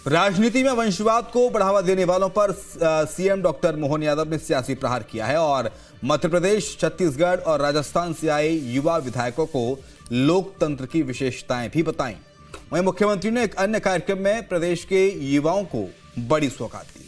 राजनीति में वंशवाद को बढ़ावा देने वालों पर सीएम डॉक्टर मोहन यादव ने सियासी प्रहार किया है और मध्य प्रदेश, छत्तीसगढ़ और राजस्थान से आए युवा विधायकों को लोकतंत्र की विशेषताएं भी बताई। वहीं मुख्यमंत्री ने एक अन्य कार्यक्रम में प्रदेश के युवाओं को बड़ी सौगात दी है।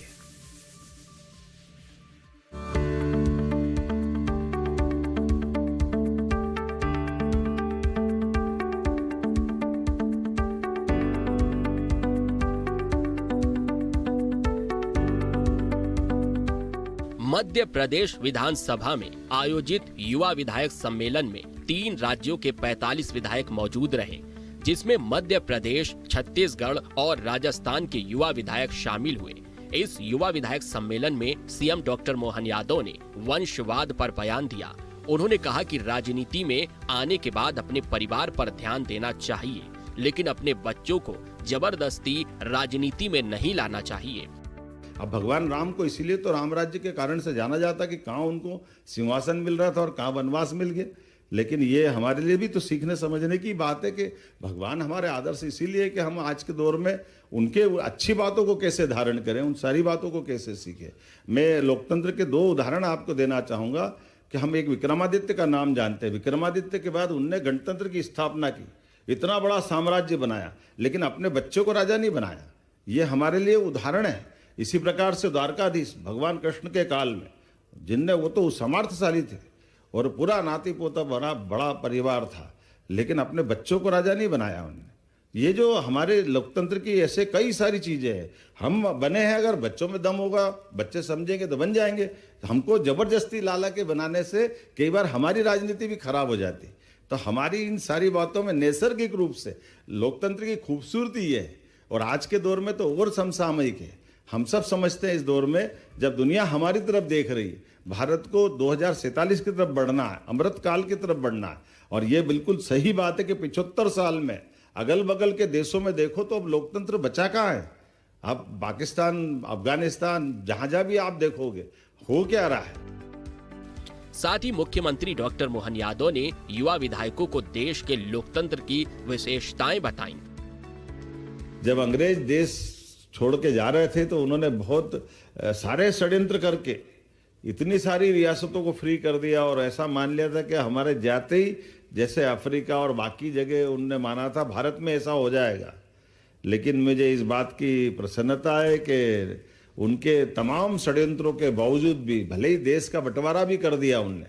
मध्य प्रदेश विधानसभा में आयोजित युवा विधायक सम्मेलन में 3 राज्यों के 45 विधायक मौजूद रहे, जिसमें मध्य प्रदेश, छत्तीसगढ़ और राजस्थान के युवा विधायक शामिल हुए। इस युवा विधायक सम्मेलन में सीएम डॉक्टर मोहन यादव ने वंशवाद पर बयान दिया। उन्होंने कहा कि राजनीति में आने के बाद अपने परिवार पर ध्यान देना चाहिए, लेकिन अपने बच्चों को जबरदस्ती राजनीति में नहीं लाना चाहिए। अब भगवान राम को इसीलिए तो राम राज्य के कारण से जाना जाता कि कहाँ उनको सिंहासन मिल रहा था और कहाँ वनवास मिल गया। लेकिन ये हमारे लिए भी तो सीखने समझने की बात है कि भगवान हमारे आदर्श इसीलिए कि हम आज के दौर में उनके अच्छी बातों को कैसे धारण करें, उन सारी बातों को कैसे सीखें। मैं लोकतंत्र के 2 उदाहरण आपको देना चाहूँगा कि हम एक विक्रमादित्य का नाम जानते हैं। विक्रमादित्य के बाद उनने गणतंत्र की स्थापना की, इतना बड़ा साम्राज्य बनाया, लेकिन अपने बच्चों को राजा नहीं बनाया। ये हमारे लिए उदाहरण है। इसी प्रकार से द्वारकाधीश भगवान कृष्ण के काल में जिनने, वो तो समर्थशाली थे और पूरा नाती पोता बड़ा परिवार था, लेकिन अपने बच्चों को राजा नहीं बनाया उन्होंने। ये जो हमारे लोकतंत्र की ऐसे कई सारी चीजें हैं। हम बने हैं, अगर बच्चों में दम होगा, बच्चे समझेंगे तो बन जाएंगे। हमको जबरदस्ती लाला के बनाने से कई बार हमारी राजनीति भी खराब हो जाती। तो हमारी इन सारी बातों में नैसर्गिक रूप से लोकतंत्र की खूबसूरती ये है। और आज के दौर में तो और समसामयिक है। हम सब समझते हैं इस दौर में जब दुनिया हमारी तरफ देख रही है, भारत को 2047 की तरफ बढ़ना है, अमृत काल की तरफ बढ़ना है। और ये बिल्कुल सही बात है कि 75 साल में अगल बगल के देशों में देखो तो अब लोकतंत्र बचा कहाँ है। अब पाकिस्तान, अफगानिस्तान, जहां भी आप देखोगे हो क्या रहा है। साथ ही मुख्यमंत्री डॉक्टर मोहन यादव ने युवा विधायकों को देश के लोकतंत्र की विशेषताएं बताई। जब अंग्रेज देश छोड़ के जा रहे थे तो उन्होंने बहुत सारे षड्यंत्र करके इतनी सारी रियासतों को फ्री कर दिया और ऐसा मान लिया था कि हमारे जाते ही, जैसे अफ्रीका और बाकी जगह उनने माना था भारत में ऐसा हो जाएगा। लेकिन मुझे इस बात की प्रसन्नता है कि उनके तमाम षड्यंत्रों के बावजूद भी, भले ही देश का बंटवारा भी कर दिया उनने,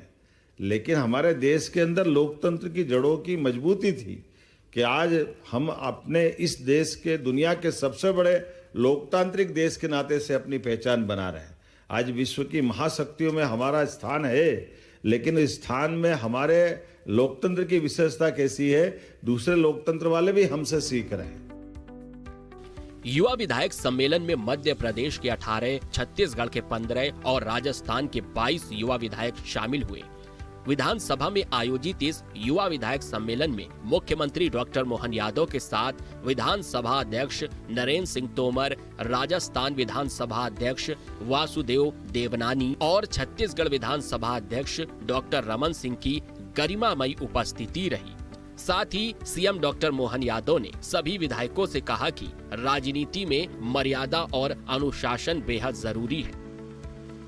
लेकिन हमारे देश के अंदर लोकतंत्र की जड़ों की मजबूती थी कि आज हम अपने इस देश के, दुनिया के सबसे बड़े लोकतांत्रिक देश के नाते से अपनी पहचान बना रहे हैं। आज विश्व की महाशक्तियों में हमारा स्थान है, लेकिन इस स्थान में हमारे लोकतंत्र की विशेषता कैसी है, दूसरे लोकतंत्र वाले भी हमसे सीख रहे हैं। युवा विधायक सम्मेलन में मध्य प्रदेश के 18, छत्तीसगढ़ के 15 और राजस्थान के 22 युवा विधायक शामिल हुए। विधानसभा में आयोजित इस युवा विधायक सम्मेलन में मुख्यमंत्री डॉक्टर मोहन यादव के साथ विधानसभा अध्यक्ष नरेंद्र सिंह तोमर, राजस्थान विधानसभा अध्यक्ष वासुदेव देवनानी और छत्तीसगढ़ विधानसभा अध्यक्ष डॉक्टर रमन सिंह की गरिमामयी उपस्थिति रही। साथ ही सीएम डॉक्टर मोहन यादव ने सभी विधायकों से कहा कि राजनीति में मर्यादा और अनुशासन बेहद जरूरी है।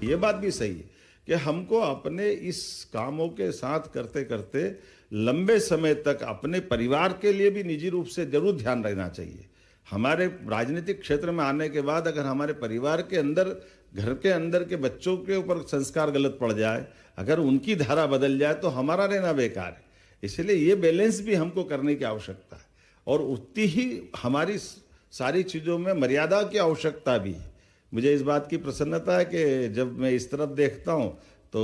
ये बात भी सही है कि हमको अपने इस कामों के साथ करते करते लंबे समय तक अपने परिवार के लिए भी निजी रूप से जरूर ध्यान रखना चाहिए। हमारे राजनीतिक क्षेत्र में आने के बाद अगर हमारे परिवार के अंदर, घर के अंदर के बच्चों के ऊपर संस्कार गलत पड़ जाए, अगर उनकी धारा बदल जाए तो हमारा रहना बेकार है। इसलिए ये बैलेंस भी हमको करने की आवश्यकता है और उतनी ही हमारी सारी चीज़ों में मर्यादा की आवश्यकता भी है। मुझे इस बात की प्रसन्नता है कि जब मैं इस तरफ देखता हूँ तो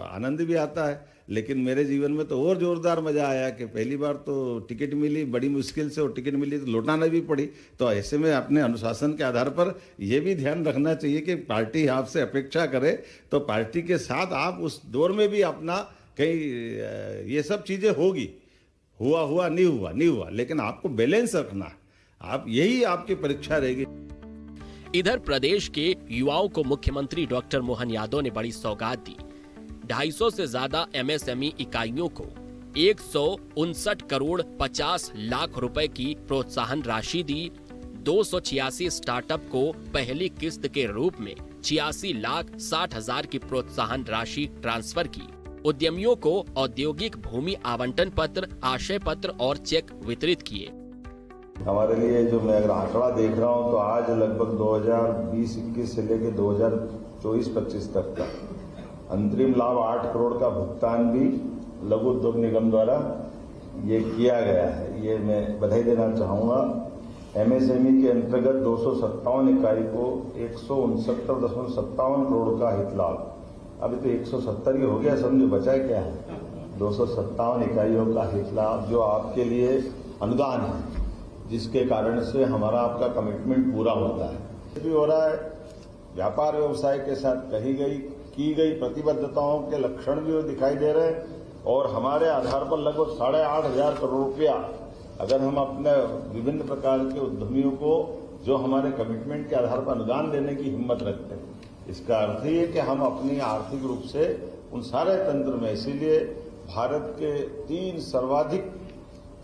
आनंद भी आता है। लेकिन मेरे जीवन में तो और जोरदार मजा आया कि पहली बार तो टिकट मिली, बड़ी मुश्किल से, और टिकट मिली तो लौटाना भी पड़ी। तो ऐसे में अपने अनुशासन के आधार पर ये भी ध्यान रखना चाहिए कि पार्टी आपसे अपेक्षा करे तो पार्टी के साथ आप उस दौर में भी अपना कहीं ये सब चीज़ें होगी, हुआ नहीं हुआ, लेकिन आपको बैलेंस रखना, आप यही आपकी परीक्षा रहेगी। इधर प्रदेश के युवाओं को मुख्यमंत्री डॉक्टर मोहन यादव ने बड़ी सौगात दी। 250 से ज्यादा एमएसएमई इकाइयों को 159 करोड़ 50 लाख रुपए की प्रोत्साहन राशि दी। 286 स्टार्टअप को पहली किस्त के रूप में 86,60,000 की प्रोत्साहन राशि ट्रांसफर की। उद्यमियों को औद्योगिक भूमि आवंटन पत्र, आशय पत्र और चेक वितरित किए। हमारे लिए जो मैं अगर आंकड़ा देख रहा हूं तो आज लगभग 2020-21 से लेकर 2024-25 तक का अंतरिम लाभ 8 करोड़ का भुगतान भी लघु उद्योग निगम द्वारा ये किया गया है। ये मैं बधाई देना चाहूंगा। एमएसएमई के अंतर्गत 257 इकाई को 169.57 करोड़ का हित लाभ, अभी तो 170 ही हो गया, समझो बचा क्या है। 257 इकाइयों का हित लाभ जो आपके लिए अनुदान है, जिसके कारण से हमारा आपका कमिटमेंट पूरा होता है। भी हो रहा है, व्यापार व्यवसाय के साथ की गई प्रतिबद्धताओं के लक्षण भी दिखाई दे रहे हैं और हमारे आधार पर लगभग 8,500 करोड़ रुपया अगर हम अपने विभिन्न प्रकार के उद्यमियों को जो हमारे कमिटमेंट के आधार पर अनुदान देने की हिम्मत रखते हैं, इसका अर्थ ही है कि हम अपनी आर्थिक रूप से उन सारे तंत्र में, इसीलिए भारत के 3 सर्वाधिक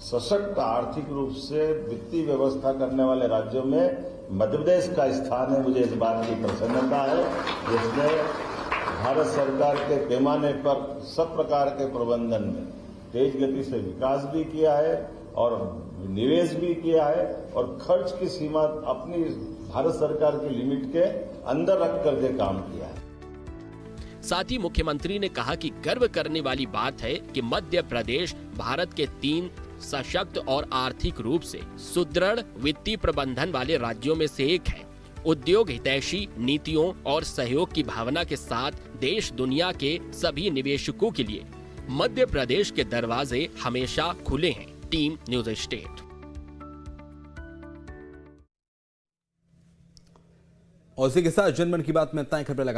सशक्त आर्थिक रूप से वित्तीय व्यवस्था करने वाले राज्यों में मध्य प्रदेश का स्थान है। मुझे इस बात की प्रसन्नता है, जिसने भारत सरकार के पैमाने पर सब प्रकार के प्रबंधन में तेज गति से विकास भी किया है और निवेश भी किया है और खर्च की सीमा अपनी भारत सरकार की लिमिट के अंदर रख करके काम किया है। साथ ही मुख्यमंत्री ने कहा कि गर्व करने वाली बात है कि मध्य प्रदेश भारत के 3 सशक्त और आर्थिक रूप से सुदृढ़ वित्तीय प्रबंधन वाले राज्यों में से एक है। उद्योग हितैषी नीतियों और सहयोग की भावना के साथ देश दुनिया के सभी निवेशकों के लिए मध्य प्रदेश के दरवाजे हमेशा खुले हैं। Team news state. और इसी के साथ जनमन की बात में इतना ही। खबर लगा